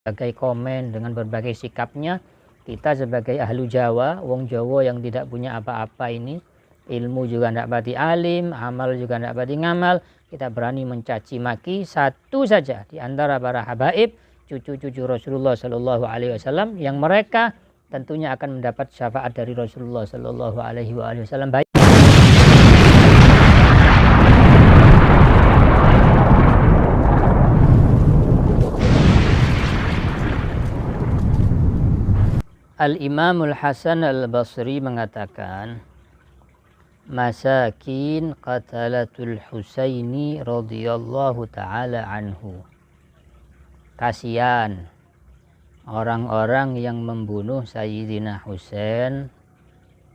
berbagai komen, dengan berbagai sikapnya, kita sebagai ahlu Jawa, wong Jawa yang tidak punya apa-apa ini, ilmu juga tidak pati alim, amal juga tidak pati ngamal, kita berani mencaci maki satu saja di antara para habaib, cucu-cucu Rasulullah Shallallahu Alaihi Wasallam, yang mereka tentunya akan mendapat syafaat dari Rasulullah Shallallahu Alaihi Wasallam. Al-Imamul Hasan Al-Basri mengatakan, masakin qatalatul Husaini radhiyallahu ta'ala anhu. Kasihan orang-orang yang membunuh Sayyidina Husain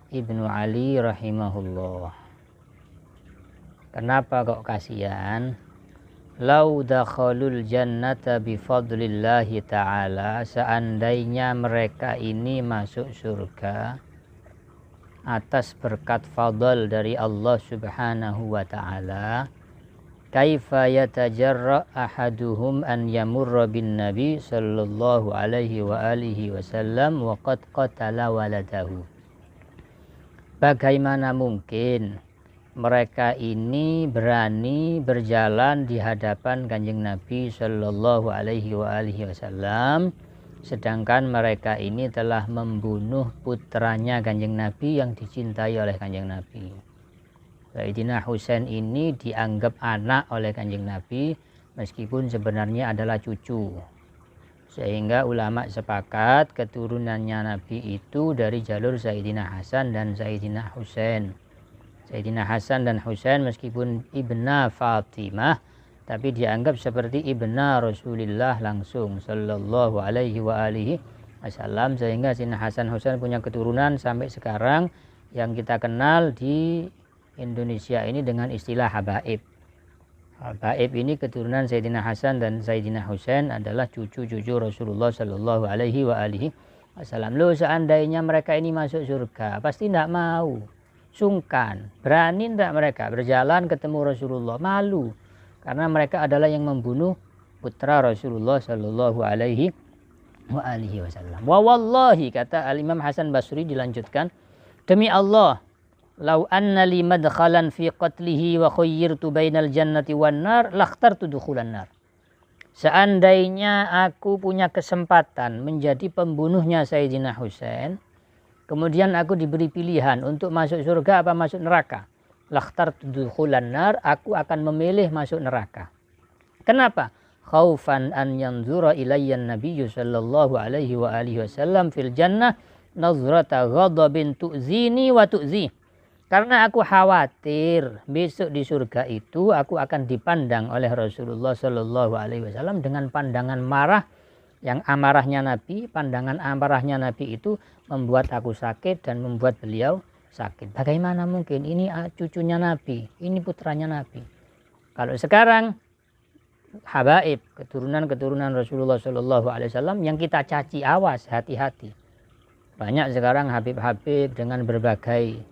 ibnu Ali rahimahullah. Kenapa kok kasihan? Lau dakhalul jannata bifadlillahi ta'ala, seandainya mereka ini masuk surga atas berkat fadl dari Allah subhanahu wa ta'ala, kaifa yatajarra ahaduhum an yamurra bin nabi sallallahu alaihi wa alihi wasallam wa qad qatala waladahu. Bagaimana mungkin mereka ini berani berjalan di hadapan Kanjeng Nabi Shallallahu Alaihi Wasallam, sedangkan mereka ini telah membunuh putranya Kanjeng Nabi yang dicintai oleh Kanjeng Nabi. Sayyidina Husain ini dianggap anak oleh Kanjeng Nabi, meskipun sebenarnya adalah cucu. Sehingga ulama sepakat keturunannya Nabi itu dari jalur Sayyidina Hasan dan Sayyidina Husain. Sayyidina Hasan dan Husain meskipun ibna Fatimah, tapi dianggap seperti ibna Rasulullah langsung sallallahu alaihi wa alihi wasallam, sehingga Sayyidina Hasan Husain punya keturunan sampai sekarang yang kita kenal di Indonesia ini dengan istilah habaib. Habaib ini keturunan Sayyidina Hasan dan Sayyidina Husain adalah cucu-cucu Rasulullah sallallahu alaihi wa alihi wasallam. Loh, seandainya mereka ini masuk surga, pasti tidak mau. Sungkan, berani tidak mereka berjalan ketemu Rasulullah? Malu, karena mereka adalah yang membunuh putra Rasulullah Shallallahu Alaihi Wasallam. Wa wallahi, kata Al Imam Hasan Basri dilanjutkan, demi Allah, lau anna li madkhalan fi qatlihi wa khayyirtu bainal jannati wan nar lakhtartu dukhulan nar. Seandainya aku punya kesempatan menjadi pembunuhnya Sayyidina Husain, kemudian aku diberi pilihan untuk masuk surga apa masuk neraka, lakhtartu dukhulan nar, aku akan memilih masuk neraka. Kenapa? Khaufan an yanzura ilayyan nabiyyu sallallahu alaihi wa alihi wasallam fil jannah nazrata ghadabin tu'zini wa tu'zi. Karena aku khawatir besok di surga itu aku akan dipandang oleh Rasulullah sallallahu alaihi wasallam dengan pandangan marah, yang amarahnya Nabi, pandangan amarahnya Nabi itu membuat aku sakit dan membuat beliau sakit. Bagaimana mungkin? Ini cucunya Nabi, ini putranya Nabi. Kalau sekarang habaib, keturunan Rasulullah Shallallahu Alaihi Wasallam yang kita caci, awas, hati-hati. Banyak sekarang habib-habib dengan berbagai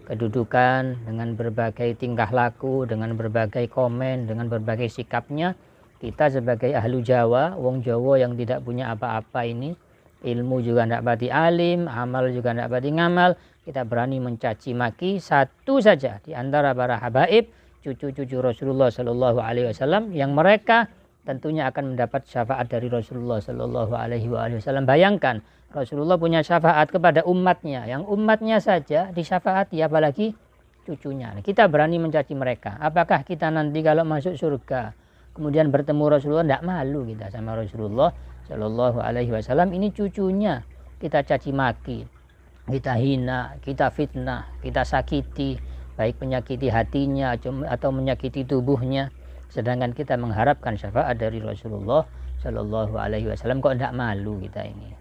kedudukan, dengan berbagai tingkah laku, dengan berbagai komen, dengan berbagai sikapnya. Kita sebagai ahlu Jawa, wong Jawa yang tidak punya apa-apa ini, ilmu juga tidak pati alim, amal juga tidak pati ngamal, kita berani mencaci maki satu saja di antara para habaib, cucu-cucu Rasulullah Shallallahu Alaihi Wasallam, yang mereka tentunya akan mendapat syafaat dari Rasulullah Shallallahu Alaihi Wasallam. Bayangkan, Rasulullah punya syafaat kepada umatnya, yang umatnya saja disyafaati, apalagi cucunya. Kita berani mencaci mereka. Apakah kita nanti kalau masuk surga kemudian bertemu Rasulullah, tidak malu kita sama Rasulullah Shallallahu Alaihi Wasallam? Ini cucunya kita caci maki, kita hina, kita fitnah, kita sakiti, baik menyakiti hatinya atau menyakiti tubuhnya, sedangkan kita mengharapkan syafaat dari Rasulullah Shallallahu Alaihi Wasallam. Kok tidak malu kita ini?